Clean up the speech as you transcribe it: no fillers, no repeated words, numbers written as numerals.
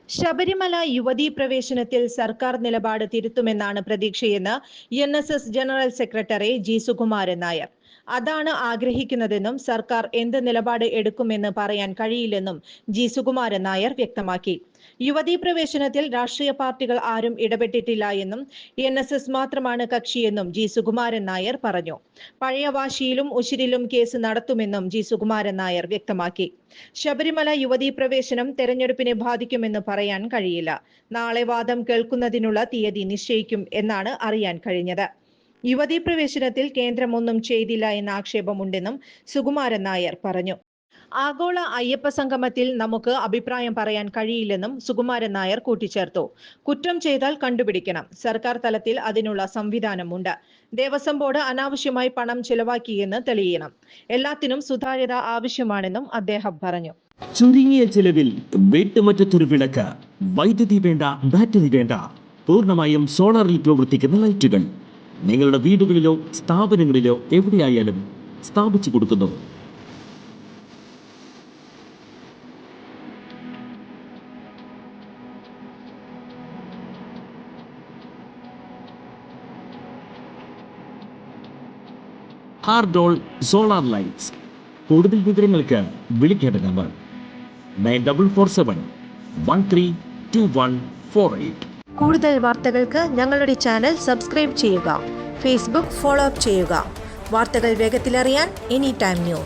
ശബരിമല യുവതീ പ്രവേശനത്തിൽ സർക്കാർ നിലപാട് തിരുത്തുമെന്നാണ് പ്രതീക്ഷയെന്ന് NSS general secretary G Sukumaran Nair. അതാണ് ആഗ്രഹിക്കുന്നതെന്നും സർക്കാർ എന്ത് നിലപാട് എടുക്കുമെന്ന് പറയാൻ കഴിയില്ലെന്നും ജി സുകുമാരൻ നായർ വ്യക്തമാക്കി. യുവതീ പ്രവേശനത്തിൽ രാഷ്ട്രീയ പാർട്ടികൾ ആരും ഇടപെട്ടിട്ടില്ല എന്നും NSS മാത്രമാണ് കക്ഷിയെന്നും ജി സുകുമാരൻ നായർ പറഞ്ഞു. പഴയ വാശിയിലും ഉശിരിലും കേസ് നടത്തുമെന്നും ജി സുകുമാരൻ നായർ വ്യക്തമാക്കി. ശബരിമല യുവതീ പ്രവേശനം തെരഞ്ഞെടുപ്പിനെ ബാധിക്കുമെന്ന് പറയാൻ കഴിയില്ല. നാളെ വാദം കേൾക്കുന്നതിനുള്ള തീയതി നിശ്ചയിക്കും എന്നാണ് അറിയാൻ കഴിഞ്ഞത്. യുവതീ പ്രവേശനത്തിൽ കേന്ദ്രം ഒന്നും ചെയ്തില്ല എന്ന ആക്ഷേപമുണ്ടെന്നും സുകുമാരൻ നായർ പറഞ്ഞു. ആഗോള അയ്യപ്പ സംഗമത്തിൽ നമുക്ക് അഭിപ്രായം പറയാൻ കഴിയില്ലെന്നും സുകുമാരൻ നായർ കൂട്ടിച്ചേർത്തു. കുറ്റം ചെയ്താൽ കണ്ടുപിടിക്കണം. സർക്കാർ തലത്തിൽ അതിനുള്ള സംവിധാനമുണ്ട്. ദേവസ്വം ബോർഡ് അനാവശ്യമായി പണം ചെലവാക്കിയെന്ന് തെളിയണം. എല്ലാത്തിനും സുതാര്യത ആവശ്യമാണെന്നും അദ്ദേഹം പറഞ്ഞു. ചുരുങ്ങിയ ചെലവിൽ വീട്ടുമുറ്റത്തൊരു വിളക്ക്, വൈദ്യുതി വേണ്ട, ബാറ്ററി വേണ്ട, പൂർണ്ണമായും സോളാറിൽ പ്രവർത്തിക്കുന്ന ലൈറ്റുകൾ നിങ്ങളുടെ വീടുകളിലോ സ്ഥാപനങ്ങളിലോ എവിടെയായാലും സ്ഥാപിച്ചു കൊടുക്കുന്നു. ഹാർഡോൾ സോളാർ ലൈറ്റ്സ്. കൂടുതൽ വിവരങ്ങൾക്ക് വിളിക്കേണ്ട നമ്പർ 9447132148. കൂടുതൽ വാർത്തകൾക്ക് ഞങ്ങളുടെ ചാനൽ സബ്സ്ക്രൈബ് ചെയ്യുക. ഫേസ്ബുക്ക് ഫോളോ അപ്പ് ചെയ്യുക. വാർത്തകൾ വേഗത്തിലറിയാൻ Anytime News.